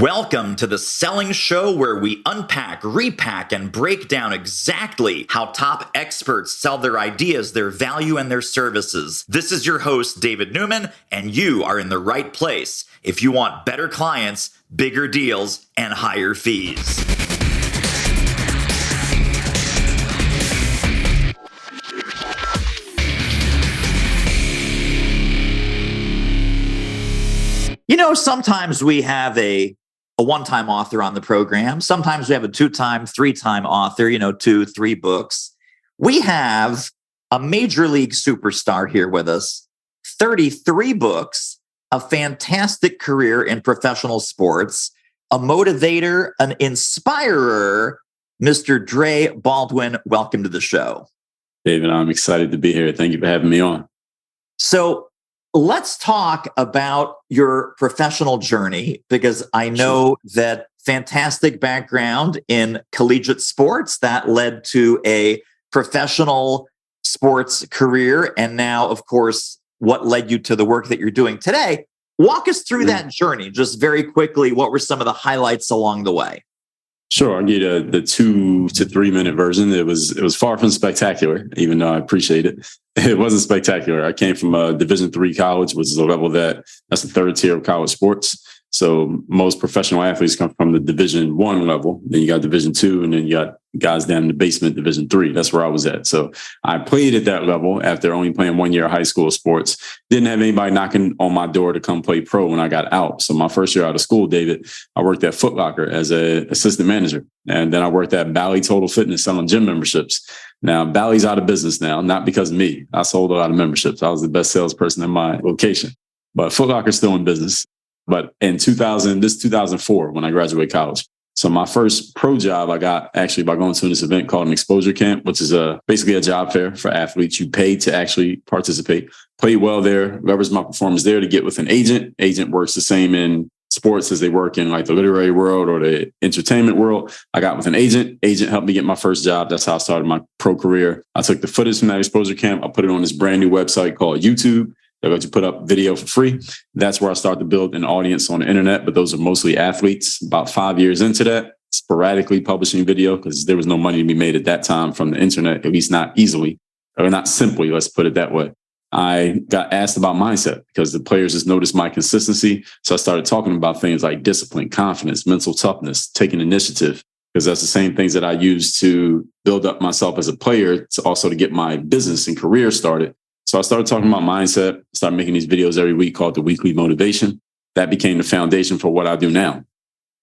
Welcome to the Selling Show, where we unpack, repack, and break down exactly how top experts sell their ideas, their value, and their services. This is your host, David Newman, and you are in the right place if you want better clients, bigger deals, and higher fees. You know, sometimes we have a one-time author on the program. Sometimes we have a two-time, three-time author, 2, 3 books. We have a major league superstar here with us, 33 books, a fantastic career in professional sports, a motivator, an inspirer, Mr. Dre Baldwin. Welcome to the show. David, I'm excited to be here. Thank you for having me on. So let's talk about your professional journey, because I know that fantastic background in collegiate sports that led to a professional sports career. And now, of course, what led you to the work that you're doing today. Walk us through that journey just very quickly. What were some of the highlights along the way? Sure. I'll give you the 2 to 3 minute version. It was far from spectacular, even though I appreciate it. It wasn't spectacular. I came from a Division III college, which is a level that's the third tier of college sports. So most professional athletes come from the Division I level. Then you got Division II, and then you got guys down in the basement, Division III. That's where I was at. So I played at that level after only playing 1 year of high school sports. Didn't have anybody knocking on my door to come play pro when I got out. So my first year out of school, David, I worked at Foot Locker as an assistant manager. And then I worked at Bally Total Fitness selling gym memberships. Now, Bally's out of business now, not because of me. I sold a lot of memberships. I was the best salesperson in my location. But Foot Locker's still in business. But in 2004, when I graduated college. So my first pro job I got actually by going to this event called an exposure camp, which is basically a job fair for athletes. You pay to actually participate. Played well there, leveraged my performance there to get with an agent. Agent works the same in sports as they work in like the literary world or the entertainment world. I got with an agent. Agent helped me get my first job. That's how I started my pro career. I took the footage from that exposure camp. I put it on this brand new website called YouTube. They're going to put up video for free. That's where I started to build an audience on the internet, but those are mostly athletes. About 5 years into that, sporadically publishing video because there was no money to be made at that time from the internet, at least not easily, or not simply, let's put it that way. I got asked about mindset because the players just noticed my consistency. So I started talking about things like discipline, confidence, mental toughness, taking initiative, because that's the same things that I used to build up myself as a player, to also to get my business and career started. So I started talking about mindset, started making these videos every week called the Weekly Motivation. That became the foundation for what I do now.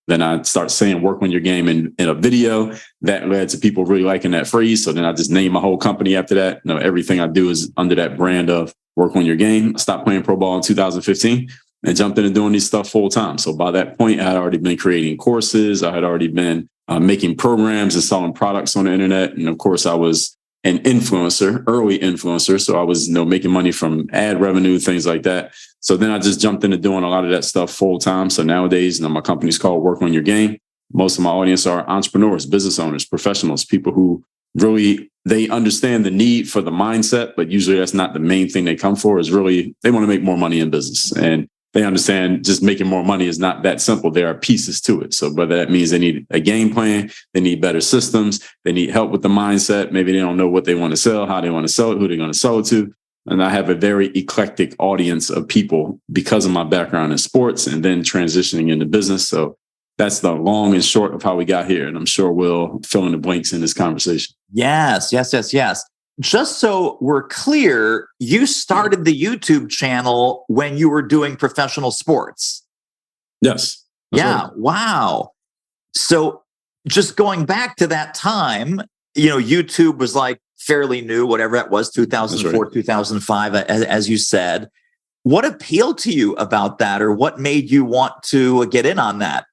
Then I start saying work on your game in a video. That led to people really liking that phrase. So then I just named my whole company after that. Everything I do is under that brand of work on your game. I stopped playing pro ball in 2015 and jumped into doing this stuff full time. So by that point, I had already been creating courses. I had already been making programs and selling products on the internet. And of course, I was an influencer, early influencer. So I was, making money from ad revenue, things like that. So then I just jumped into doing a lot of that stuff full time. So nowadays, my company's called Work on Your Game. Most of my audience are entrepreneurs, business owners, professionals, people who really, they understand the need for the mindset, but usually that's not the main thing they come for. Is really, they want to make more money in business. And they understand just making more money is not that simple. There are pieces to it. So whether that means they need a game plan, they need better systems, they need help with the mindset. Maybe they don't know what they want to sell, how they want to sell it, who they're going to sell it to. And I have a very eclectic audience of people because of my background in sports and then transitioning into business. So that's the long and short of how we got here. And I'm sure we'll fill in the blanks in this conversation. Yes. Just so we're clear, you started the YouTube channel when you were doing professional sports. Yes. Yeah. Right. Wow. So just going back to that time, YouTube was like fairly new, whatever that was, 2004, right. 2005, as you said. What appealed to you about that, or what made you want to get in on that?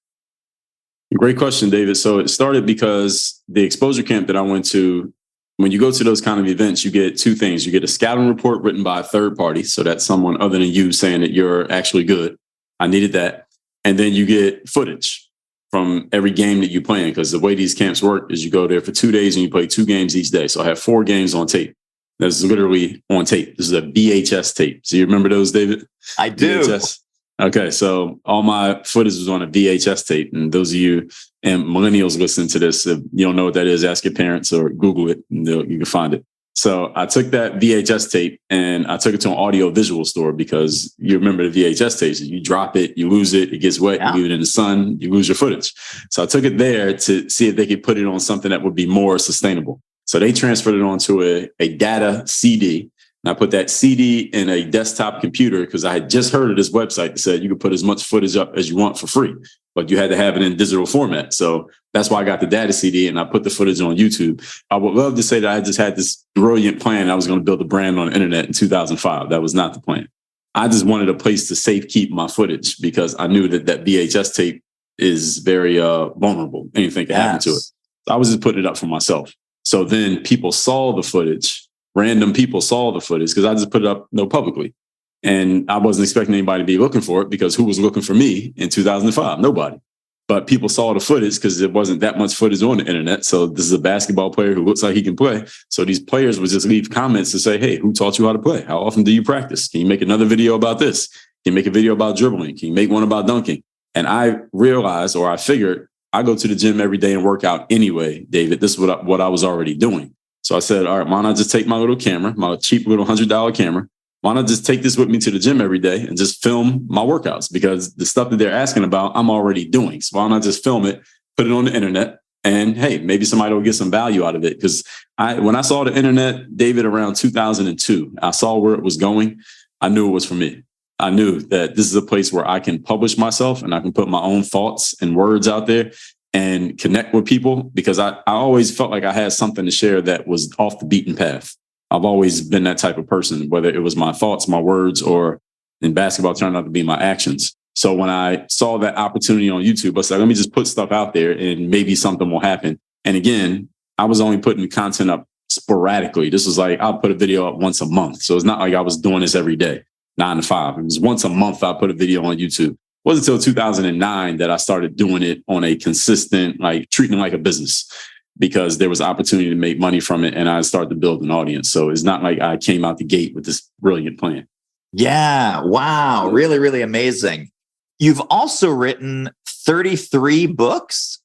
Great question, David. So it started because the exposure camp that I went to, when you go to those kind of events, you get two things. You get a scouting report written by a third party. So that's someone other than you saying that you're actually good. I needed that. And then you get footage from every game that you play in, because the way these camps work is you go there for 2 days and you play 2 games each day. So I have 4 games on tape. That's literally on tape. This is a VHS tape. So you remember those, David? I do. VHS. Okay, so all my footage was on a VHS tape. And those of you and millennials listening to this, if you don't know what that is, ask your parents or Google it, and you can find it. So I took that VHS tape and I took it to an audio visual store, because you remember the VHS tapes. You drop it, you lose it, it gets wet, you leave it in the sun, you lose your footage. So I took it there to see if they could put it on something that would be more sustainable. So they transferred it onto a data CD. And I put that CD in a desktop computer, because I had just heard of this website that said you could put as much footage up as you want for free, but you had to have it in digital format. So that's why I got the data CD and I put the footage on YouTube. I would love to say that I just had this brilliant plan. I was going to build a brand on the internet in 2005. That was not the plan. I just wanted a place to safe keep my footage, because I knew that VHS tape is very vulnerable. Anything can happen to it. So I was just putting it up for myself. So then people saw the footage. Random people saw the footage, because I just put it up publicly. And I wasn't expecting anybody to be looking for it, because who was looking for me in 2005? Nobody. But people saw the footage because there wasn't that much footage on the internet. So this is a basketball player who looks like he can play. So these players would just leave comments to say, hey, who taught you how to play? How often do you practice? Can you make another video about this? Can you make a video about dribbling? Can you make one about dunking? And I realized, or I figured, I go to the gym every day and work out anyway, David. This is what I was already doing. So I said, all right, why not just take my little camera, my cheap little $100 camera? Why not just take this with me to the gym every day and just film my workouts? Because the stuff that they're asking about, I'm already doing. So why not just film it, put it on the internet, and hey, maybe somebody will get some value out of it. Because when I saw the internet, David, around 2002, I saw where it was going. I knew it was for me. I knew that this is a place where I can publish myself and I can put my own thoughts and words out there and connect with people, because I always felt like I had something to share that was off the beaten path. I've always been that type of person, whether it was my thoughts, my words, or in basketball turned out to be my actions. So when I saw that opportunity on YouTube, I said, let me just put stuff out there and maybe something will happen. And again, I was only putting content up sporadically. This was like, I'll put a video up once a month. So it's not like I was doing this every day, 9 to 5. It was once a month I put a video on YouTube. It wasn't until 2009 that I started doing it on a consistent, like treating it like a business, because there was opportunity to make money from it and I started to build an audience. So it's not like I came out the gate with this brilliant plan. Yeah. Wow. Really, really amazing. You've also written 33 books.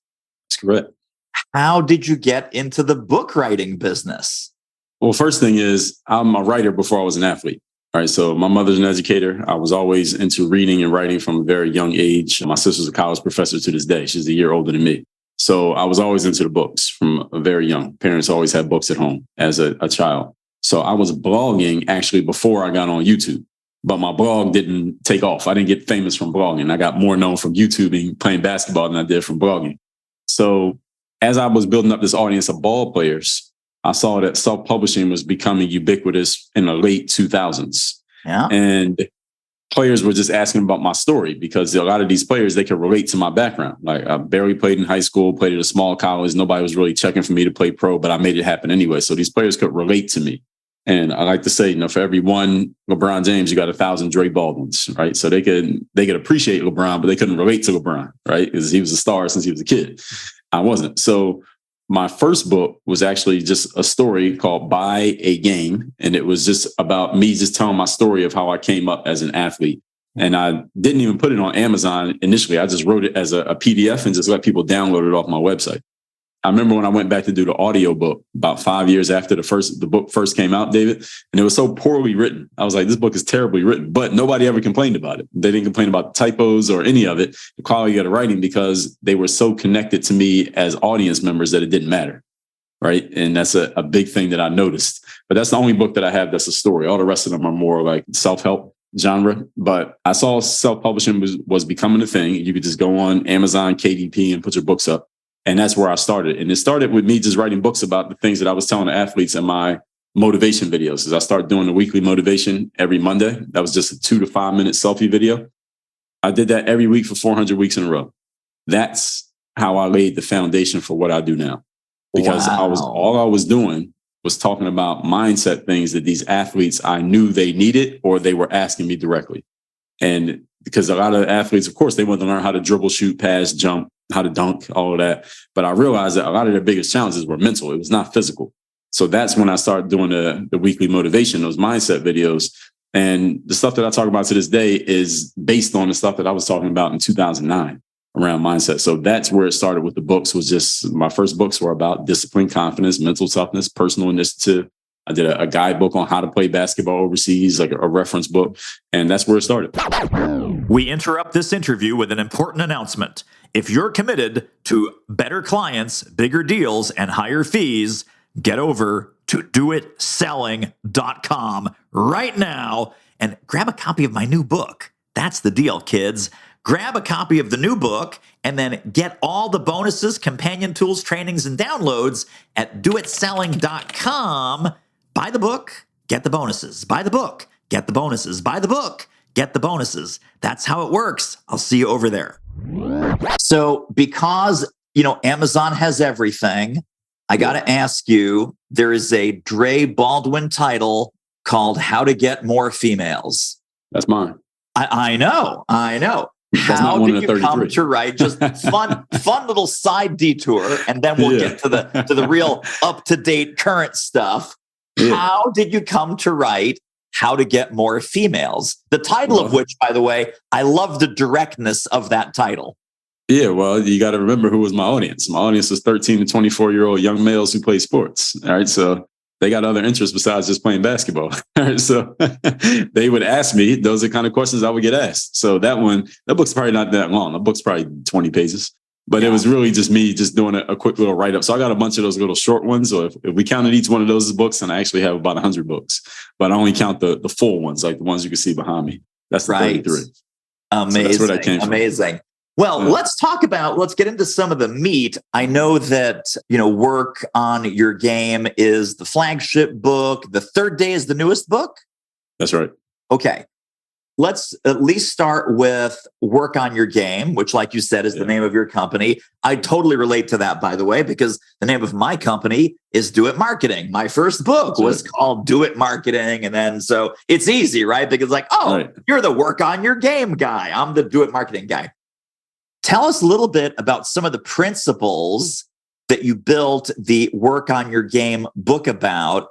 That's correct. How did you get into the book writing business? Well, first thing is I'm a writer before I was an athlete. All right. So my mother's an educator. I was always into reading and writing from a very young age. My sister's a college professor to this day. She's a year older than me. So I was always into the books from a very young. Parents always had books at home as a child. So I was blogging actually before I got on YouTube, but my blog didn't take off. I didn't get famous from blogging. I got more known from YouTubing, playing basketball than I did from blogging. So as I was building up this audience of ball players, I saw that self-publishing was becoming ubiquitous in the late 2000s. Yeah. And players were just asking about my story, because a lot of these players, they could relate to my background. Like I barely played in high school, played at a small college. Nobody was really checking for me to play pro, but I made it happen anyway. So these players could relate to me. And I like to say, for every one LeBron James, you got 1,000 Dre Baldwins, right? So they could appreciate LeBron, but they couldn't relate to LeBron, right? Because he was a star since he was a kid. I wasn't. So my first book was actually just a story called Buy a Game. And it was just about me just telling my story of how I came up as an athlete. And I didn't even put it on Amazon initially. I just wrote it as a PDF and just let people download it off my website. I remember when I went back to do the audio book about 5 years after the book first came out, David, and it was so poorly written. I was like, this book is terribly written, but nobody ever complained about it. They didn't complain about the typos or any of it, the quality of the writing, because they were so connected to me as audience members that it didn't matter. Right. And that's a big thing that I noticed. But that's the only book that I have that's a story. All the rest of them are more like self-help genre. But I saw self-publishing was becoming a thing. You could just go on Amazon, KDP, and put your books up. And that's where I started. And it started with me just writing books about the things that I was telling the athletes in my motivation videos. As I started doing the weekly motivation every Monday, that was just a 2 to 5 minute selfie video. I did that every week for 400 weeks in a row. That's how I laid the foundation for what I do now. Because all I was doing was talking about mindset things that these athletes, I knew they needed, or they were asking me directly. And because a lot of athletes, of course, they want to learn how to dribble, shoot, pass, jump, how to dunk, all of that. But I realized that a lot of their biggest challenges were mental. It was not physical. So that's when I started doing the weekly motivation, those mindset videos. And the stuff that I talk about to this day is based on the stuff that I was talking about in 2009 around mindset. So that's where it started with the books. Was just my first books were about discipline, confidence, mental toughness, personal initiative. I did a guidebook on how to play basketball overseas, like a reference book. And that's where it started. We interrupt this interview with an important announcement. If you're committed to better clients, bigger deals, and higher fees, get over to doitselling.com right now and grab a copy of my new book. That's the deal, kids. Grab a copy of the new book and then get all the bonuses, companion tools, trainings, and downloads at doitselling.com. Buy the book, get the bonuses. Buy the book, get the bonuses. Buy the book, get the bonuses. That's how it works. I'll see you over there. So because, Amazon has everything, I got to ask you, there is a Dre Baldwin title called How to Get More Females. That's mine. I know. How did you come to write? Just fun little side detour, and then we'll get to the real up-to-date current stuff. Yeah. How did you come to write How to Get More Females? The title of which, by the way, I love the directness of that title. Yeah, well, you got to remember who was my audience. My audience was 13 to 24-year-old young males who play sports. All right, so they got other interests besides just playing basketball. All right, so they would ask me, those are the kind of questions I would get asked. So that book's probably not that long. The book's probably 20 pages. But it was really just me just doing a quick little write-up. So I got a bunch of those little short ones. So if we counted each one of those as books, and I actually have about 100 books. But I only count the full ones, like the ones you can see behind me. That's the 33. Amazing. So that's where that came from. Amazing. Well, let's get into some of the meat. I know that, Work on Your Game is the flagship book. The Third Day is the newest book? That's right. Okay. Let's at least start with Work on Your Game, which, like you said, is the name of your company. I totally relate to that, by the way, because the name of my company is Do It Marketing. My first book was called Do It Marketing. And then so it's easy, right? Because you're the Work on Your Game guy. I'm the Do It Marketing guy. Tell us a little bit about some of the principles that you built the Work on Your Game book about.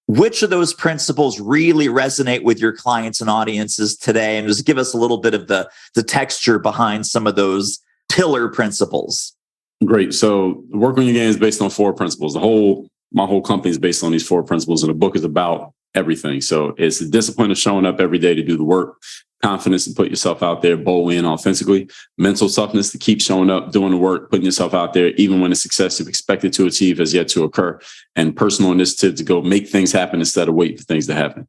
Which of those principles really resonate with your clients and audiences today? And just give us a little bit of the texture behind some of those pillar principles. Great. So Work on Your Game is based on 4 principles. My whole company is based on these 4 principles, and the book is about everything. So it's the discipline of showing up every day to do the work, confidence to put yourself out there boldly and authentically, mental toughness to keep showing up, doing the work, putting yourself out there, even when the success you've expected to achieve has yet to occur, and personal initiative to go make things happen instead of waiting for things to happen.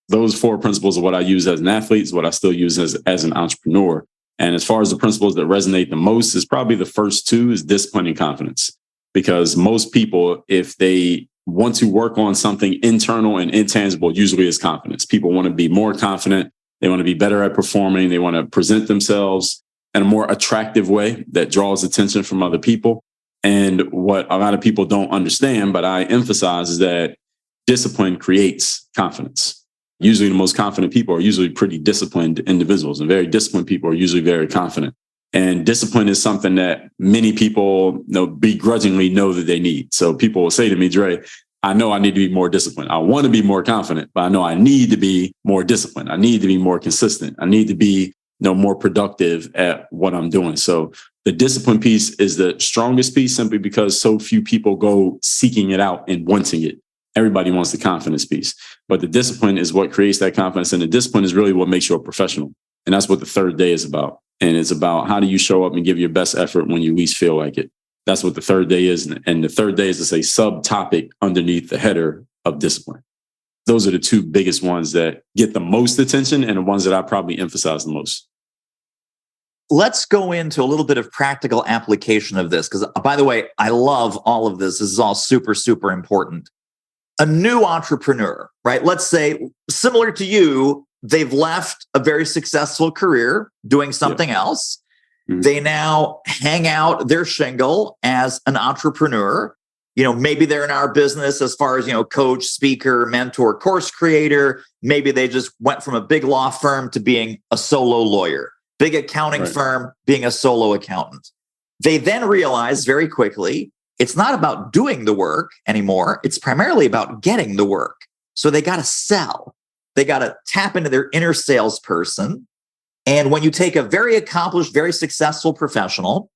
Those 4 principles are what I use as an athlete, is what I still use as an entrepreneur. And as far as the principles that resonate the most, is probably the first 2 is discipline and confidence. Because most people, if they want to work on something internal and intangible, usually is confidence. People want to be more confident. They want to be better at performing. They want to present themselves in a more attractive way that draws attention from other people. And what a lot of people don't understand, but I emphasize, is that discipline creates confidence. Usually the most confident people are usually pretty disciplined individuals, and very disciplined people are usually very confident. And discipline is something that many people begrudgingly know that they need. So people will say to me, Dre, I know I need to be more disciplined. I want to be more confident, but I know I need to be more disciplined. I need to be more consistent. I need to be more productive at what I'm doing. So the discipline piece is the strongest piece, simply because so few people go seeking it out and wanting it. Everybody wants the confidence piece, but the discipline is what creates that confidence. And the discipline is really what makes you a professional. And that's what the third day is about. And it's about, how do you show up and give your best effort when you least feel like it? That's what the third day is. And the third day is just a subtopic underneath the header of discipline. Those are the 2 biggest ones that get the most attention, and the ones that I probably emphasize the most. Let's go into a little bit of practical application of this, because, by the way, I love all of this. This is all super, super important. A new entrepreneur, right? Let's say, similar to you, they've left a very successful career doing something else. Mm-hmm. They now hang out their shingle as an entrepreneur. Maybe they're in our business as far as, coach, speaker, mentor, course creator. Maybe they just went from a big law firm to being a solo lawyer, big accounting firm, being a solo accountant. They then realize very quickly, it's not about doing the work anymore. It's primarily about getting the work. So they got to sell. they got to tap into their inner salesperson. And when you take a very accomplished, very successful professional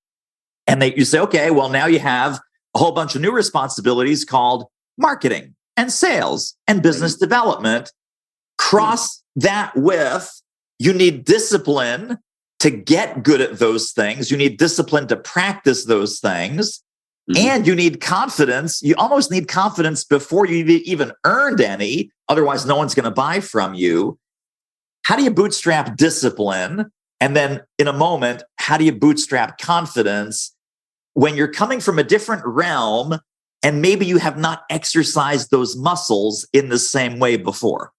and you say, okay, well, now you have a whole bunch of new responsibilities called marketing and sales and business development. Cross that with, you need discipline to get good at those things. You need discipline to practice those things. And you need confidence. You almost need confidence before you even earned any. Otherwise, no one's going to buy from you. How do you bootstrap discipline? And then in a moment, how do you bootstrap confidence when you're coming from a different realm and maybe you have not exercised those muscles in the same way before?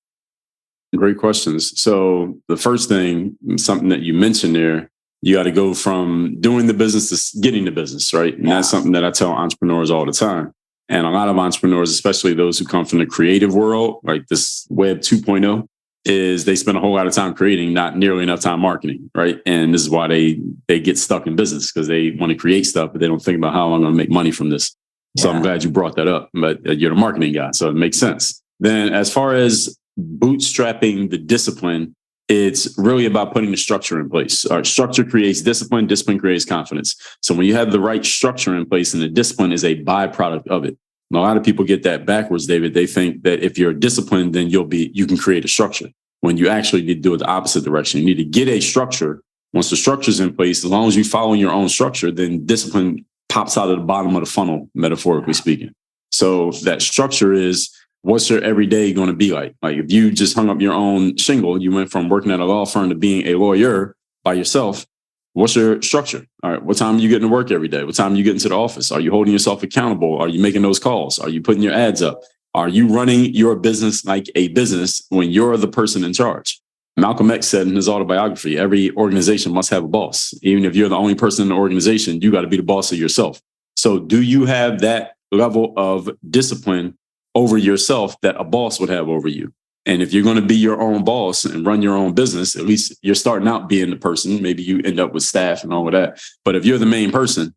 Great questions. So the first thing, something that you mentioned there, you got to go from doing the business to getting the business, right? And that's something that I tell entrepreneurs all the time. And a lot of entrepreneurs, especially those who come from the creative world, like this Web 2.0, is they spend a whole lot of time creating, not nearly enough time marketing, right? And this is why they get stuck in business, because they want to create stuff, but they don't think about how I'm going to make money from this. So I'm glad you brought that up, but you're the marketing guy, so it makes sense. Then as far as bootstrapping the discipline, it's really about putting the structure in place. Our structure creates discipline. Discipline creates confidence. So when you have the right structure in place, and the discipline is a byproduct of it. And a lot of people get that backwards, David. They think that if you're disciplined, then you can create a structure. When you actually need to do it the opposite direction. You need to get a structure. Once the structure is in place, as long as you follow your own structure, then discipline pops out of the bottom of the funnel, metaphorically speaking. So that structure is, what's your everyday going to be like? Like if you just hung up your own shingle, you went from working at a law firm to being a lawyer by yourself. What's your structure? All right. What time are you getting to work every day? What time are you getting to the office? Are you holding yourself accountable? Are you making those calls? Are you putting your ads up? Are you running your business like a business when you're the person in charge? Malcolm X said in his autobiography, every organization must have a boss. Even if you're the only person in the organization, you got to be the boss of yourself. So do you have that level of discipline over yourself that a boss would have over you? And if you're going to be your own boss and run your own business, at least you're starting out being the person. Maybe you end up with staff and all of that. But if you're the main person,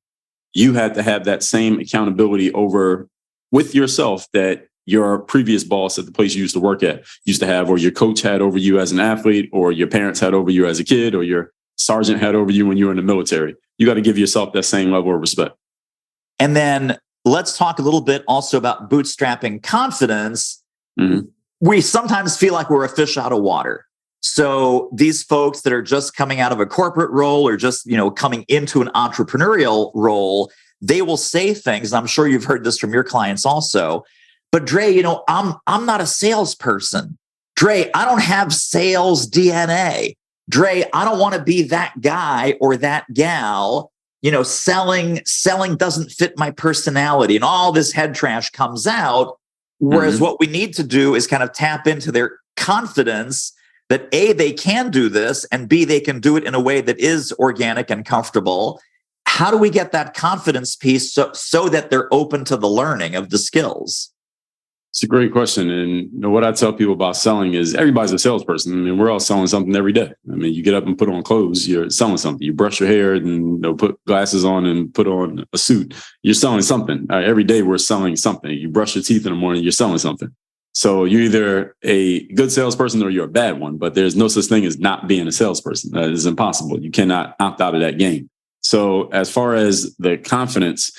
you have to have that same accountability over with yourself that your previous boss at the place you used to work at used to have, or your coach had over you as an athlete, or your parents had over you as a kid, or your sergeant had over you when you were in the military. You got to give yourself that same level of respect. And then let's talk a little bit also about bootstrapping confidence. We sometimes feel like we're a fish out of water. So these folks that are just coming out of a corporate role or just, coming into an entrepreneurial role, they will say things, and I'm sure you've heard this from your clients also, but Dre, I'm not a salesperson. Dre, I don't have sales DNA. Dre, I don't want to be that guy or that gal. Selling doesn't fit my personality, and all this head trash comes out. Whereas what we need to do is kind of tap into their confidence that A, they can do this, and B, they can do it in a way that is organic and comfortable. How do we get that confidence piece so that they're open to the learning of the skills? It's a great question. And what I tell people about selling is everybody's a salesperson. I mean, we're all selling something every day. I mean, you get up and put on clothes, you're selling something. You brush your hair and put glasses on and put on a suit. You're selling something. Every day we're selling something. You brush your teeth in the morning, you're selling something. So you're either a good salesperson or you're a bad one, but there's no such thing as not being a salesperson. That is impossible. You cannot opt out of that game. So as far as the confidence,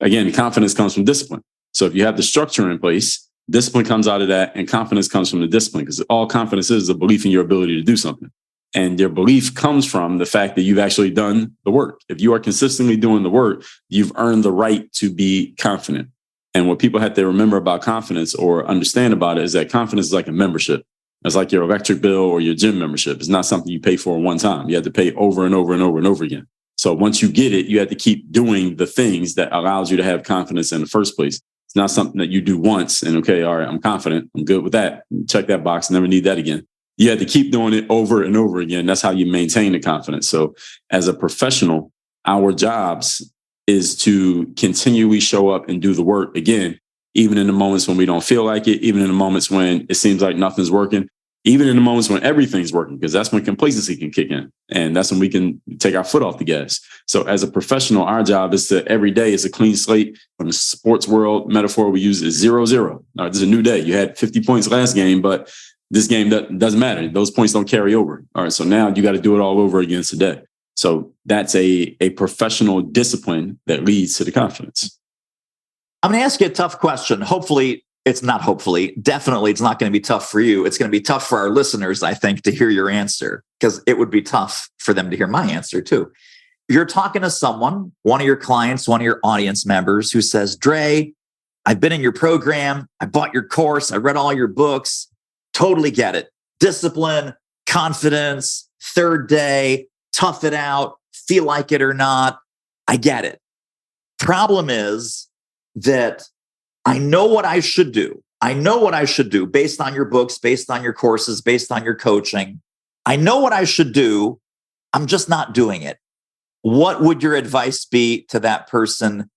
again, confidence comes from discipline. So if you have the structure in place, discipline comes out of that, and confidence comes from the discipline, because all confidence is a belief in your ability to do something. And your belief comes from the fact that you've actually done the work. If you are consistently doing the work, you've earned the right to be confident. And what people have to remember about confidence or understand about it is that confidence is like a membership. It's like your electric bill or your gym membership. It's not something you pay for one time. You have to pay over and over and over and over again. So once you get it, you have to keep doing the things that allows you to have confidence in the first place. It's not something that you do once and, okay, all right, I'm confident. I'm good with that. Check that box. Never need that again. You have to keep doing it over and over again. That's how you maintain the confidence. So as a professional, our jobs is to continually show up and do the work again, even in the moments when we don't feel like it, even in the moments when it seems like nothing's working, even in the moments when everything's working, because that's when complacency can kick in. And that's when we can take our foot off the gas. So as a professional, our job is to every day is a clean slate. From the sports world metaphor we use is 0-0. This is a new day. You had 50 points last game, but this game doesn't matter. Those points don't carry over. All right. So now you got to do it all over again today. So that's a professional discipline that leads to the confidence. I'm going to ask you a tough question. Definitely it's not going to be tough for you. It's going to be tough for our listeners, I think, to hear your answer, because it would be tough for them to hear my answer too. You're talking to someone, one of your clients, one of your audience members, who says, Dre, I've been in your program. I bought your course. I read all your books. Totally get it. Discipline, confidence, third day, tough it out, feel like it or not. I get it. Problem is that I know what I should do. I know what I should do based on your books, based on your courses, based on your coaching. I know what I should do. I'm just not doing it. What would your advice be to that person?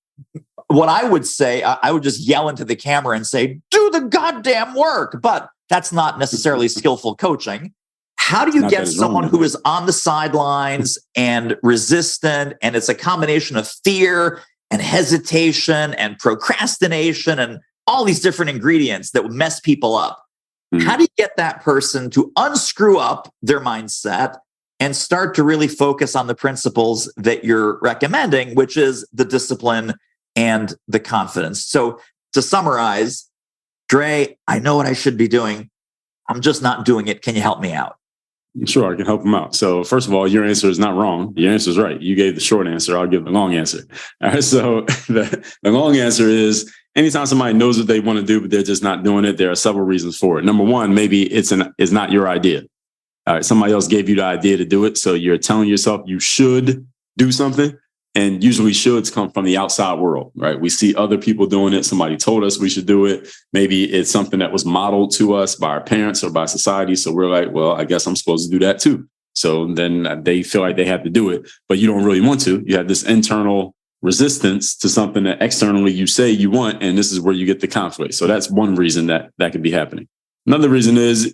What I would say, I would just yell into the camera and say, do the goddamn work. But that's not necessarily skillful coaching. How do you get someone who is on the sidelines and resistant, and it's a combination of fear and hesitation and procrastination and all these different ingredients that would mess people up? How do you get that person to unscrew up their mindset and start to really focus on the principles that you're recommending, which is the discipline and the confidence? So to summarize, Dre, I know what I should be doing. I'm just not doing it. Can you help me out? Sure, I can help them out. So first of all, your answer is not wrong. Your answer is right. You gave the short answer. I'll give the long answer. All right. So the long answer is anytime somebody knows what they want to do, but they're just not doing it, there are several reasons for it. Number one, maybe it's not your idea. All right. Somebody else gave you the idea to do it. So you're telling yourself you should do something. And usually shoulds come from the outside world, right? We see other people doing it. Somebody told us we should do it. Maybe it's something that was modeled to us by our parents or by society. So we're like, well, I guess I'm supposed to do that too. So then they feel like they have to do it, but you don't really want to. You have this internal resistance to something that externally you say you want. And this is where you get the conflict. So that's one reason that could be happening. Another reason is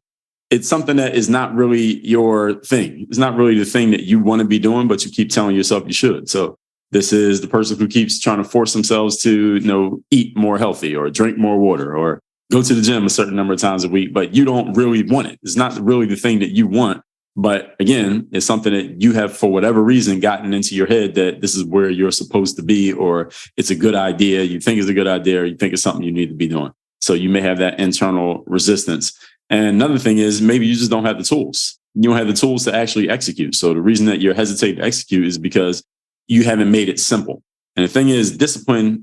it's something that is not really your thing. It's not really the thing that you want to be doing, but you keep telling yourself you should. So this is the person who keeps trying to force themselves to, eat more healthy or drink more water or go to the gym a certain number of times a week, but you don't really want it. It's not really the thing that you want. But again, it's something that you have, for whatever reason, gotten into your head that this is where you're supposed to be, or it's a good idea. You think it's a good idea, or you think it's something you need to be doing. So you may have that internal resistance. And another thing is maybe you just don't have the tools. You don't have the tools to actually execute. So the reason that you're hesitating to execute is because you haven't made it simple. And the thing is, the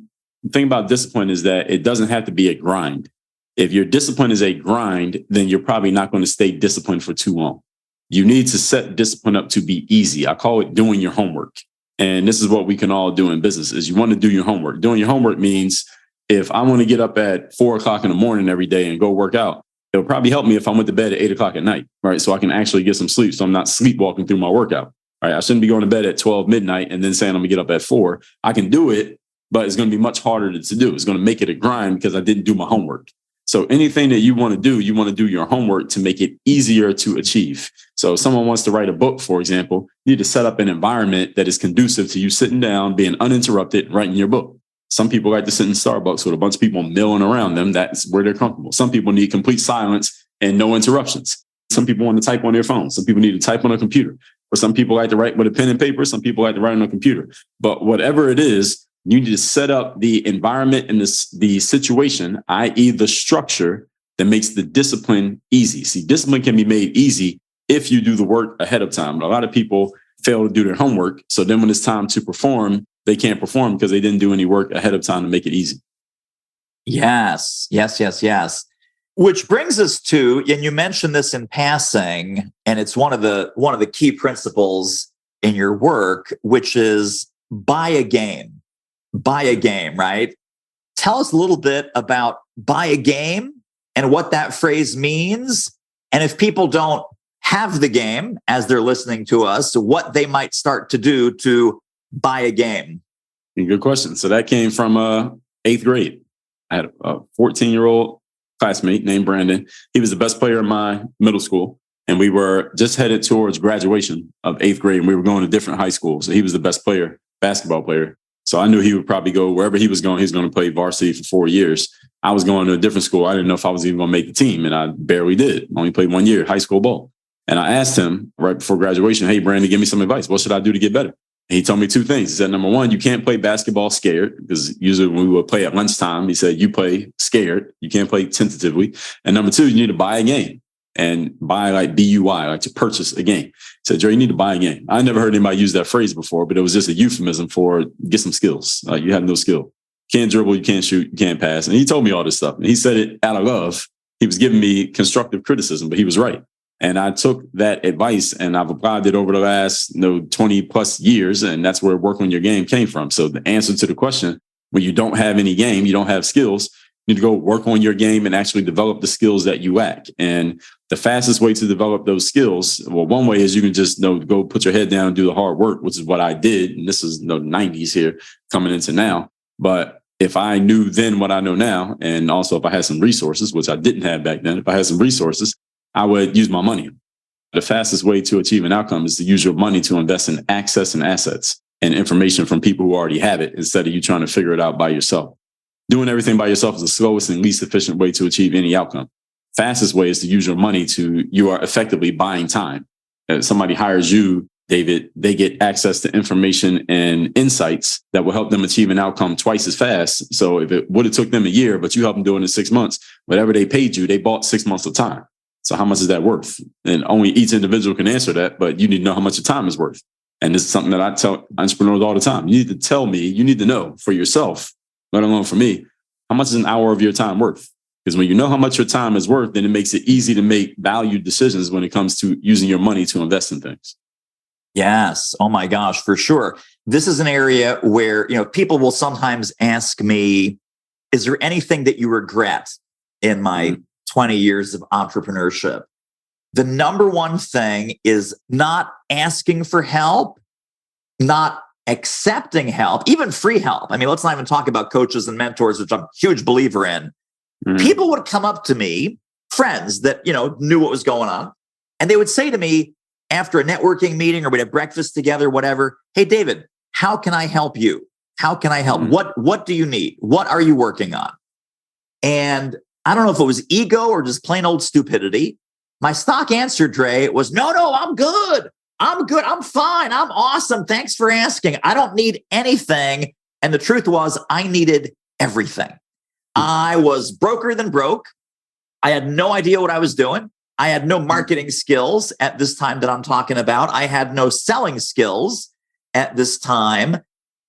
thing about discipline is that it doesn't have to be a grind. If your discipline is a grind, then you're probably not going to stay disciplined for too long. You need to set discipline up to be easy. I call it doing your homework. And this is what we can all do in business is you want to do your homework. Doing your homework means if I want to get up at 4:00 in the morning every day and go work out, it'll probably help me if I went to bed at 8:00 at night, right? So I can actually get some sleep. So I'm not sleepwalking through my workout. All right, I shouldn't be going to bed at 12 midnight and then saying I'm gonna get up at 4. I can do it, but it's going to be much harder to do. It's going to make it a grind because I didn't do my homework. So anything that you want to do your homework to make it easier to achieve. So if someone wants to write a book, for example, you need to set up an environment that is conducive to you sitting down, being uninterrupted, writing your book. Some people like to sit in Starbucks with a bunch of people milling around them. That's where they're comfortable. Some people need complete silence and no interruptions. Some people want to type on their phone. Some people need to type on a computer. Or some people like to write with a pen and paper. Some people like to write on a computer. But whatever it is, you need to set up the environment and the situation, i.e. the structure that makes the discipline easy. See, discipline can be made easy if you do the work ahead of time. But a lot of people fail to do their homework. So then when it's time to perform, they can't perform because they didn't do any work ahead of time to make it easy. Yes. Which brings us to, and you mentioned this in passing, and it's one of the key principles in your work, which is buy a game. Buy a game, right? Tell us a little bit about buy a game and what that phrase means. And if people don't have the game as they're listening to us, what they might start to do to buy a game. Good question. So that came from 8th grade. I had a 14-year-old classmate named Brandon. He was the best player in my middle school. And we were just headed towards graduation of 8th grade. And we were going to different high schools. So he was the best player, basketball player. So I knew he would probably go wherever he was going. He was going to play varsity for 4 years. I was going to a different school. I didn't know if I was even going to make the team, and I barely did. Only played 1 year, high school ball. And I asked him right before graduation, hey, Brandon, give me some advice. What should I do to get better? And he told me 2 things. He said, number one, you can't play basketball scared, because usually when we would play at lunchtime, he said, you play scared. You can't play tentatively. And number 2, you need to buy a game, and buy like BUY, like to purchase a game. He said, Dre, you need to buy a game. I never heard anybody use that phrase before, but it was just a euphemism for get some skills. You have no skill. You can't dribble, you can't shoot, you can't pass. And he told me all this stuff. And he said it out of love. He was giving me constructive criticism, but he was right. And I took that advice and I've applied it over the last 20 plus years. And that's where work on your game came from. So the answer to the question, when you don't have any game, you don't have skills, you need to go work on your game and actually develop the skills that you lack. And the fastest way to develop those skills, well, one way is you can just go put your head down and do the hard work, which is what I did. And this is the 90s here coming into now. But if I knew then what I know now, and also if I had some resources, which I didn't have back then, if I had some resources, I would use my money. The fastest way to achieve an outcome is to use your money to invest in access and assets and information from people who already have it, instead of you trying to figure it out by yourself. Doing everything by yourself is the slowest and least efficient way to achieve any outcome. Fastest way is to use your money you are effectively buying time. If somebody hires you, David, they get access to information and insights that will help them achieve an outcome twice as fast. So if it would have took them a year, but you helped them do it in 6 months, whatever they paid you, they bought 6 months of time. So how much is that worth? And only each individual can answer that, but you need to know how much your time is worth. And this is something that I tell entrepreneurs all the time. You need to tell me, you need to know for yourself, let alone for me, how much is an hour of your time worth? Because when you know how much your time is worth, then it makes it easy to make valued decisions when it comes to using your money to invest in things. Yes. Oh my gosh, for sure. This is an area where, people will sometimes ask me, is there anything that you regret in my 20 years of entrepreneurship? The number one thing is not asking for help, not accepting help, even free help. I mean, let's not even talk about coaches and mentors, which I'm a huge believer in. People would come up to me, friends that, knew what was going on. And they would say to me after a networking meeting, or we'd have breakfast together, whatever, hey, David, how can I help you? How can I help? What do you need? What are you working on? And I don't know if it was ego or just plain old stupidity. My stock answer, Dre, was, no, I'm good. I'm good. I'm fine. I'm awesome. Thanks for asking. I don't need anything. And the truth was, I needed everything. I was broker than broke. I had no idea what I was doing. I had no marketing skills at this time that I'm talking about. I had no selling skills at this time.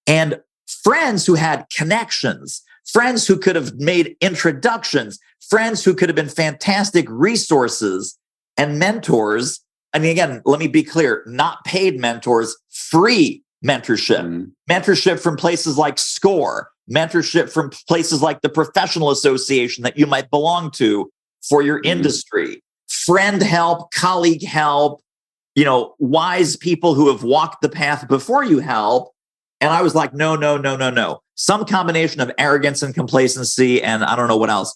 And friends who had connections, friends who could have made introductions, friends who could have been fantastic resources and mentors. I mean, again, let me be clear, not paid mentors, free mentorship, mentorship from places like SCORE, mentorship from places like the professional association that you might belong to for your industry, friend help, colleague help, wise people who have walked the path before you help. And I was like, no. Some combination of arrogance and complacency, and I don't know what else.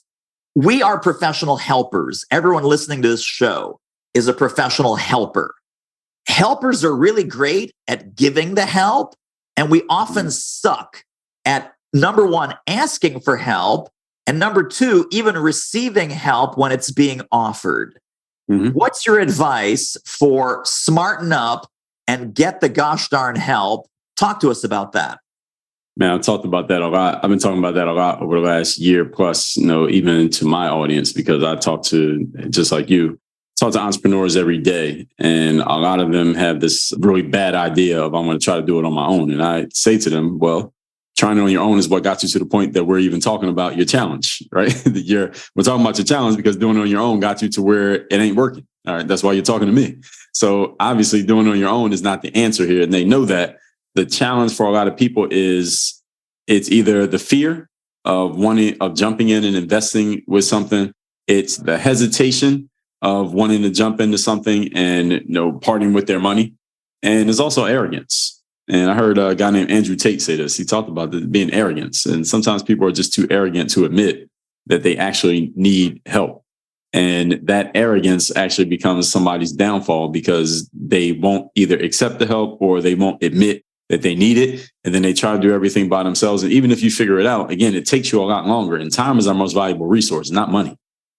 We are professional helpers. Everyone listening to this show is a professional helper. Helpers are really great at giving the help, and we often suck at, number one, asking for help, and number two, even receiving help when it's being offered. What's your advice for smarten up and get the gosh darn help? Talk to us about that. Man, I've talked about that a lot. I've been talking about that a lot over the last year plus, even to my audience, because I talk to, just like you, talk to entrepreneurs every day. And a lot of them have this really bad idea of, I'm going to try to do it on my own. And I say to them, well, trying it on your own is what got you to the point that we're even talking about your challenge, right? We're talking about your challenge because doing it on your own got you to where it ain't working. All right. That's why you're talking to me. So obviously doing it on your own is not the answer here. And they know that. The challenge for a lot of people is it's either the fear of jumping in and investing with something. It's the hesitation of wanting to jump into something and, parting with their money. And there's also arrogance. And I heard a guy named Andrew Tate say this. He talked about being arrogance. And sometimes people are just too arrogant to admit that they actually need help. And that arrogance actually becomes somebody's downfall because they won't either accept the help or they won't admit that they need it, and then they try to do everything by themselves. And even if you figure it out, again, it takes you a lot longer. And time is our most valuable resource, not money.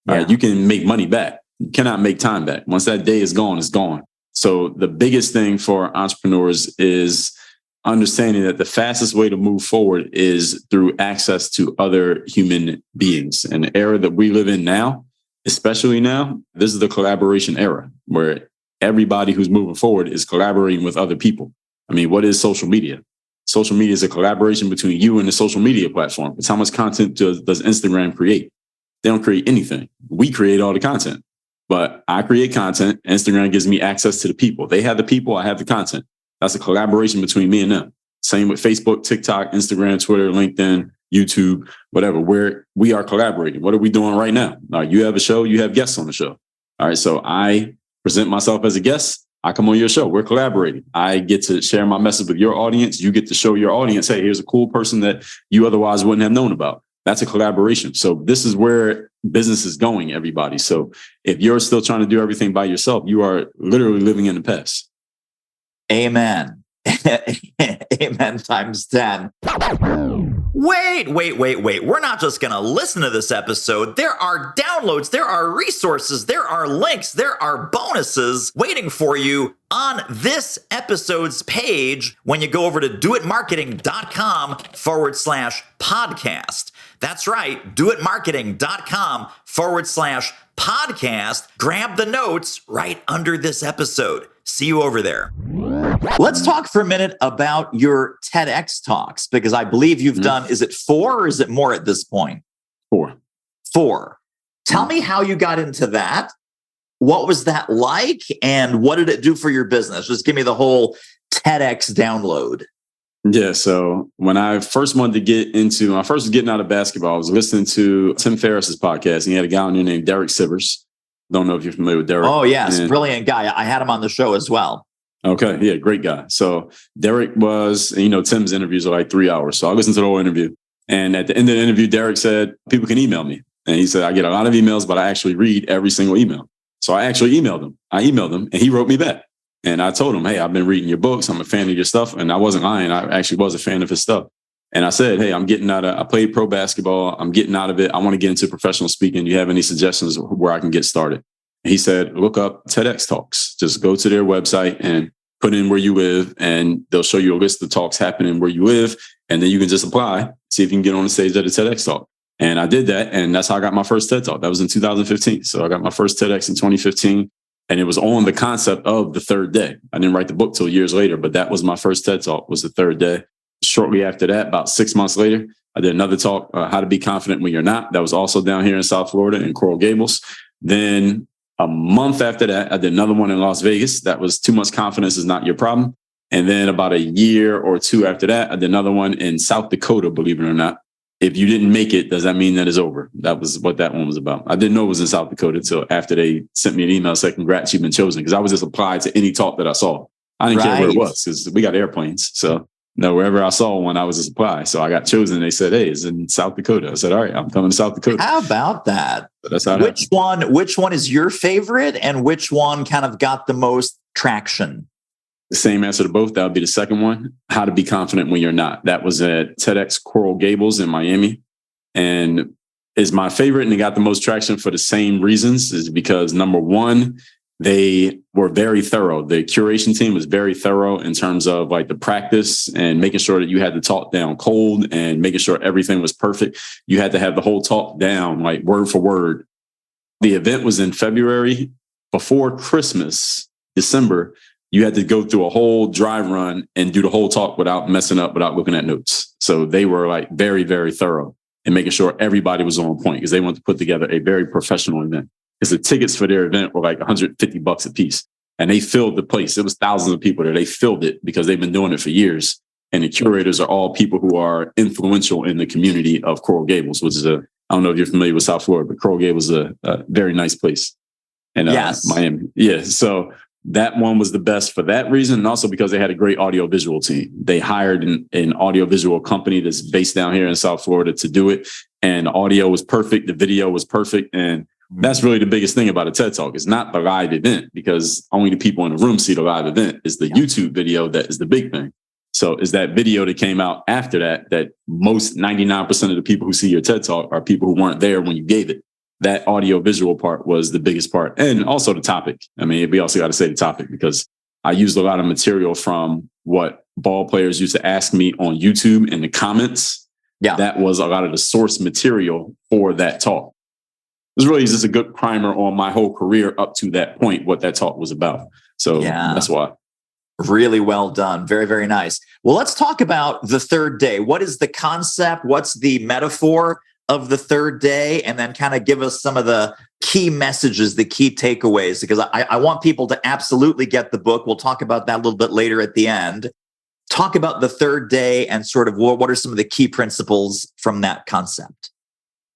Yeah. Right? You can make money back. You cannot make time back. Once that day is gone, it's gone. So the biggest thing for entrepreneurs is understanding that the fastest way to move forward is through access to other human beings. In the era that we live in now, especially now, this is the collaboration era where everybody who's moving forward is collaborating with other people. I mean, what is social media? Social media is a collaboration between you and the social media platform. It's how much content does Instagram create? They don't create anything. We create all the content, but I create content. Instagram gives me access to the people. They have the people, I have the content. That's a collaboration between me and them. Same with Facebook, TikTok, Instagram, Twitter, LinkedIn, YouTube, whatever, where we are collaborating. What are we doing right now? You have a show, you have guests on the show. All right. So I present myself as a guest. I come on your show. We're collaborating. I get to share my message with your audience. You get to show your audience, hey, here's a cool person that you otherwise wouldn't have known about. That's a collaboration. So this is where business is going, everybody. So if you're still trying to do everything by yourself, you are literally living in the past. Amen. Amen times 10. Wait. We're not just going to listen to this episode. There are downloads, there are resources, there are links, there are bonuses waiting for you on this episode's page when you go over to doitmarketing.com/podcast. That's right, doitmarketing.com/podcast. Grab the notes right under this episode. See you over there. Let's talk for a minute about your TEDx talks, because I believe you've done, is it 4 or is it more at this point? 4. Tell me how you got into that. What was that like? And what did it do for your business? Just give me the whole TEDx download. Yeah. So when I first wanted to get into, when I first was getting out of basketball, I was listening to Tim Ferriss's podcast. And he had a guy on there named Derek Sivers. Don't know if you're familiar with Derek. Oh, yes. Brilliant guy. I had him on the show as well. Okay. Yeah. Great guy. So Derek was, Tim's interviews are like 3 hours. So I listened to the whole interview. And at the end of the interview, Derek said, people can email me. And he said, I get a lot of emails, but I actually read every single email. So I actually emailed him. And he wrote me back. And I told him, hey, I've been reading your books. I'm a fan of your stuff. And I wasn't lying. I actually was a fan of his stuff. And I said, hey, I played pro basketball. I'm getting out of it. I want to get into professional speaking. Do you have any suggestions where I can get started? And he said, look up TEDx Talks. Just go to their website and put in where you live, and they'll show you a list of talks happening where you live. And then you can just apply, see if you can get on the stage at a TEDx talk. And I did that. And that's how I got my first TED Talk. That was in 2015. So I got my first TEDx in 2015. And it was on the concept of the third day. I didn't write the book till years later, but that was my first TED Talk, was the third day. Shortly after that, about 6 months later, I did another talk, How to Be Confident When You're Not. That was also down here in South Florida in Coral Gables. Then a month after that, I did another one in Las Vegas. That was Too Much Confidence Is Not Your Problem. And then about a year or two after that, I did another one in South Dakota, believe it or not. If you didn't make it, does that mean that it's over? That was what that one was about. I didn't know it was in South Dakota until after they sent me an email saying, congrats, you've been chosen. Because I was just applied to any talk that I saw. I didn't care where it was, because we got airplanes. So wherever I saw one, I was just applied. So I got chosen. They said, hey, it's in South Dakota. I said, all right, I'm coming to South Dakota. How about that? So that's how which one is your favorite, and which one kind of got the most traction? The same answer to both. That would be the second one. How to Be Confident When You're Not. That was at TEDx Coral Gables in Miami, and is my favorite. And it got the most traction for the same reasons, is because number one, they were very thorough. The curation team was very thorough in terms of like the practice and making sure that you had the talk down cold and making sure everything was perfect. You had to have the whole talk down like word for word. The event was in February. Before Christmas, December, you had to go through a whole dry run and do the whole talk without messing up, without looking at notes. So they were like very, very thorough in making sure everybody was on point, because they wanted to put together a very professional event. Because the tickets for their event were like $150 a piece. And they filled the place. It was thousands of people there. They filled it because they've been doing it for years. And the curators are all people who are influential in the community of Coral Gables, which is I don't know if you're familiar with South Florida, but Coral Gables is a very nice place. And yes. Miami. Yeah. So that one was the best for that reason. And also because they had a great audiovisual team. They hired an audiovisual company that's based down here in South Florida to do it. And the audio was perfect. The video was perfect. And that's really the biggest thing about a TED Talk. It's not the live event, because only the people in the room see the live event. It's the YouTube video that is the big thing. So is that video that came out after that most 99% of the people who see your TED Talk are people who weren't there when you gave it. That audio visual part was the biggest part. And also the topic. I mean, we also got to say the topic, because I used a lot of material from what ball players used to ask me on YouTube in the comments. Yeah. That was a lot of the source material for that talk. It was really just a good primer on my whole career up to that point, what that talk was about. So that's why. Really well done. Very, very nice. Well, let's talk about the third day. What is the concept? What's the metaphor of the third day? And then kind of give us some of the key messages, the key takeaways, because I want people to absolutely get the book. We'll talk about that a little bit later at the end. Talk about the third day and sort of what are some of the key principles from that concept?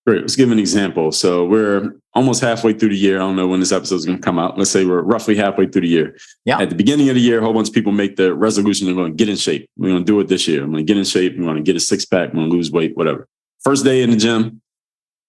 Great. Let's give an example. So we're almost halfway through the year. I don't know when this episode is going to come out. Let's say we're roughly halfway through the year. Yeah. At the beginning of the year, a whole bunch of people make the resolution they're going to get in shape. We're going to do it this year. I'm going to get in shape. I'm going to get a six pack. I'm going to lose weight, whatever. First day in the gym,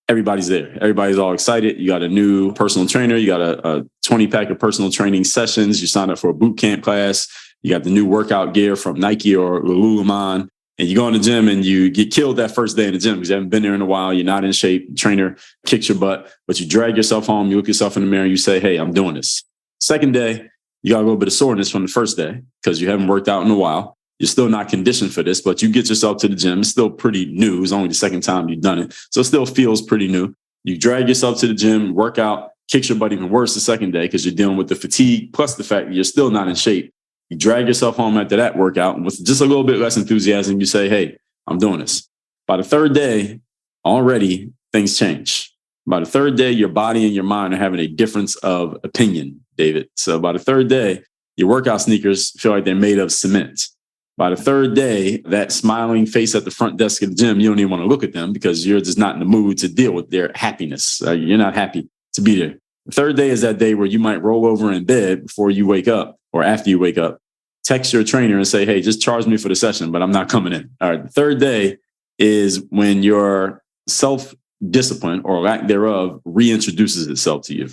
everybody's there. Everybody's all excited. You got a new personal trainer. You got a 20 pack of personal training sessions. You signed up for a boot camp class. You got the new workout gear from Nike or Lululemon. And you go in the gym and you get killed that first day in the gym because you haven't been there in a while. You're not in shape. The trainer kicks your butt, but you drag yourself home. You look yourself in the mirror. You say, hey, I'm doing this. Second day, you got a little bit of soreness from the first day because you haven't worked out in a while. You're still not conditioned for this, but you get yourself to the gym. It's still pretty new. It's only the second time you've done it. So it still feels pretty new. You drag yourself to the gym, work out, kicks your butt even worse the second day because you're dealing with the fatigue plus the fact that you're still not in shape. You drag yourself home after that workout and with just a little bit less enthusiasm, you say, hey, I'm doing this. By the third day, already things change. By the third day, your body and your mind are having a difference of opinion, David. So by the third day, your workout sneakers feel like they're made of cement. By the third day, that smiling face at the front desk of the gym, you don't even want to look at them because you're just not in the mood to deal with their happiness. You're not happy to be there. The third day is that day where you might roll over in bed before you wake up or after you wake up, text your trainer and say, hey, just charge me for the session, but I'm not coming in. All right. The third day is when your self-discipline or lack thereof reintroduces itself to you.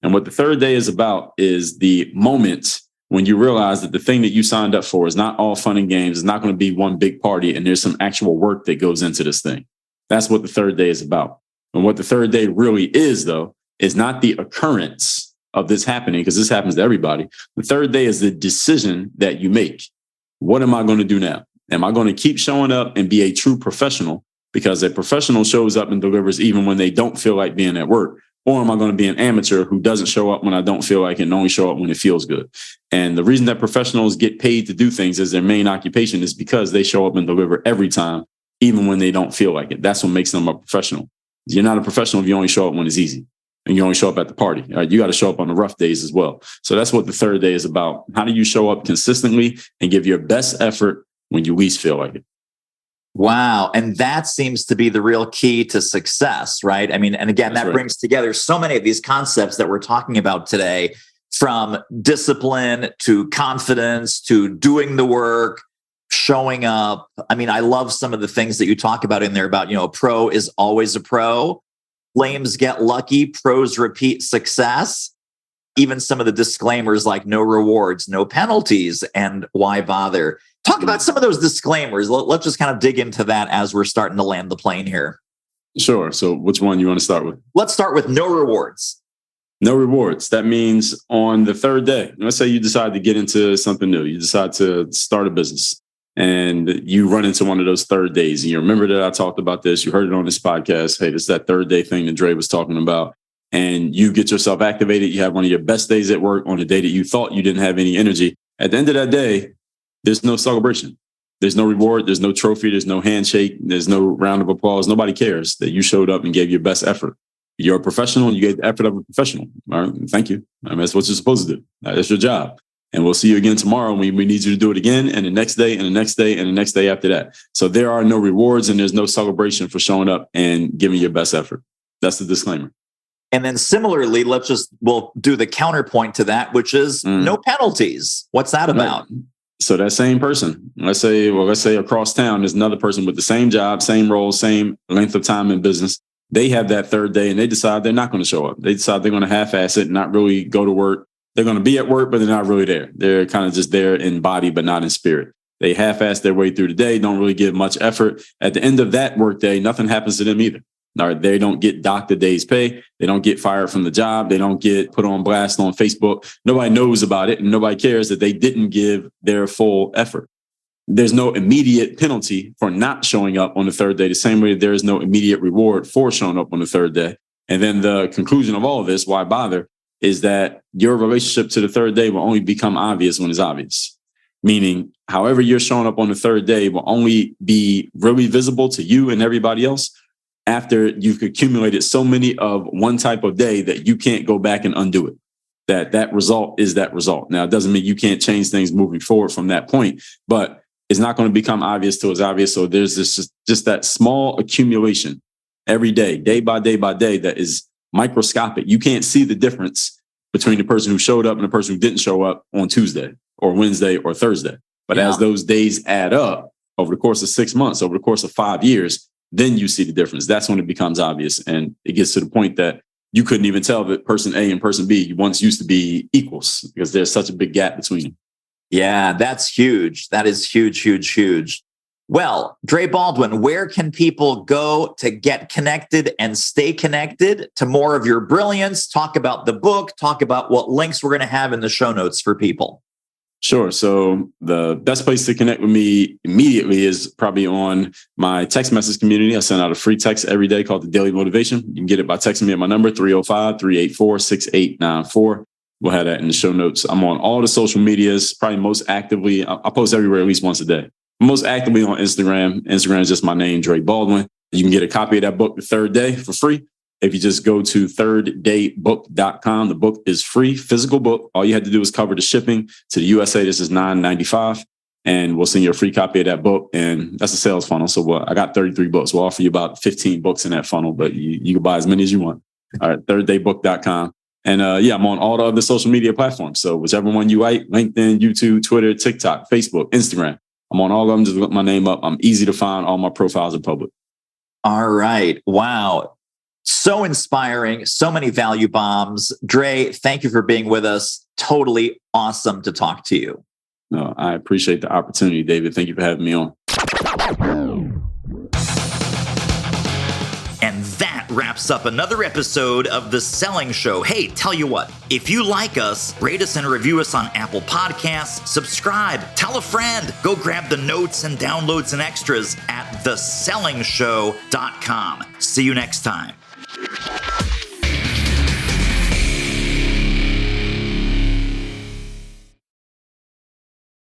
And what the third day is about is the moment when you realize that the thing that you signed up for is not all fun and games. It's not going to be one big party. And there's some actual work that goes into this thing. That's what the third day is about. And what the third day really is, though, is not the occurrence of this happening, because this happens to everybody. The third day is the decision that you make. What am I going to do now? Am I going to keep showing up and be a true professional because a professional shows up and delivers even when they don't feel like being at work? Or am I going to be an amateur who doesn't show up when I don't feel like it and only show up when it feels good? And the reason that professionals get paid to do things as their main occupation is because they show up and deliver every time, even when they don't feel like it. That's what makes them a professional. You're not a professional if you only show up when it's easy. And you only show up at the party. All right, you got to show up on the rough days as well. So that's what the third day is about. How do you show up consistently and give your best effort when you least feel like it? Wow. And that seems to be the real key to success, right? I mean, and again, that brings together so many of these concepts that we're talking about today, from discipline to confidence to doing the work, showing up. I mean, I love some of the things that you talk about in there about, a pro is always a pro. Flames get lucky, pros repeat success. Even some of the disclaimers like no rewards, no penalties, and why bother? Talk about some of those disclaimers. Let's just kind of dig into that as we're starting to land the plane here. Sure. So which one you want to start with? Let's start with no rewards. No rewards. That means on the third day, let's say you decide to get into something new. You decide to start a business. And you run into one of those third days. And you remember that I talked about this. You heard it on this podcast. Hey, this is that third day thing that Dre was talking about. And you get yourself activated. You have one of your best days at work on a day that you thought you didn't have any energy. At the end of that day, there's no celebration. There's no reward. There's no trophy. There's no handshake. There's no round of applause. Nobody cares that you showed up and gave your best effort. You're a professional and you gave the effort of a professional. All right. Thank you. I mean, that's what you're supposed to do. That's your job. And we'll see you again tomorrow. We need you to do it again, and the next day, and the next day, and the next day after that. So there are no rewards and there's no celebration for showing up and giving your best effort. That's the disclaimer. And then similarly, we'll do the counterpoint to that, which is no penalties. What's that about? Right. So that same person, let's say across town, there's another person with the same job, same role, same length of time in business. They have that third day and they decide they're not going to show up. They decide they're going to half-ass it and not really go to work. They're going to be at work, but they're not really there. They're kind of just there in body, but not in spirit. They half-ass their way through the day, don't really give much effort. At the end of that workday, nothing happens to them either. All right, they don't get docked a day's pay. They don't get fired from the job. They don't get put on blast on Facebook. Nobody knows about it, and nobody cares that they didn't give their full effort. There's no immediate penalty for not showing up on the third day, the same way there is no immediate reward for showing up on the third day. And then the conclusion of all of this, why bother, is that your relationship to the third day will only become obvious when it's obvious. Meaning, however you're showing up on the third day will only be really visible to you and everybody else after you've accumulated so many of one type of day that you can't go back and undo it. That result is that result. Now, it doesn't mean you can't change things moving forward from that point, but it's not going to become obvious till it's obvious. So there's just that small accumulation every day, day by day, that is microscopic. You can't see the difference between the person who showed up and the person who didn't show up on Tuesday or Wednesday or Thursday. But as those days add up over the course of 6 months, over the course of 5 years, then you see the difference. That's when it becomes obvious. And it gets to the point that you couldn't even tell that person A and person B once used to be equals because there's such a big gap between them. Yeah, that's huge. That is huge, huge, huge. Well, Dre Baldwin, where can people go to get connected and stay connected to more of your brilliance? Talk about the book, talk about what links we're going to have in the show notes for people. Sure. So the best place to connect with me immediately is probably on my text message community. I send out a free text every day called the Daily Motivation. You can get it by texting me at my number, 305-384-6894. We'll have that in the show notes. I'm on all the social medias, probably most actively. I post everywhere at least once a day. Most actively on Instagram. Instagram is just my name, Dre Baldwin. You can get a copy of that book, The Third Day, for free. If you just go to thirddaybook.com, the book is free, physical book. All you had to do is cover the shipping to the USA. This is $9.95. And we'll send you a free copy of that book. And that's a sales funnel. So I got 33 books. We'll offer you about 15 books in that funnel, but you can buy as many as you want. All right, thirddaybook.com. And I'm on all the other social media platforms. So whichever one you like, LinkedIn, YouTube, Twitter, TikTok, Facebook, Instagram. I'm on all of them. Just look my name up. I'm easy to find. All my profiles are public. All right. Wow. So inspiring. So many value bombs. Dre, thank you for being with us. Totally awesome to talk to you. No, I appreciate the opportunity, David. Thank you for having me on. And that wraps up another episode of The Selling Show. Hey, tell you what, if you like us, rate us and review us on Apple Podcasts, subscribe, tell a friend, go grab the notes and downloads and extras at thesellingshow.com. See you next time.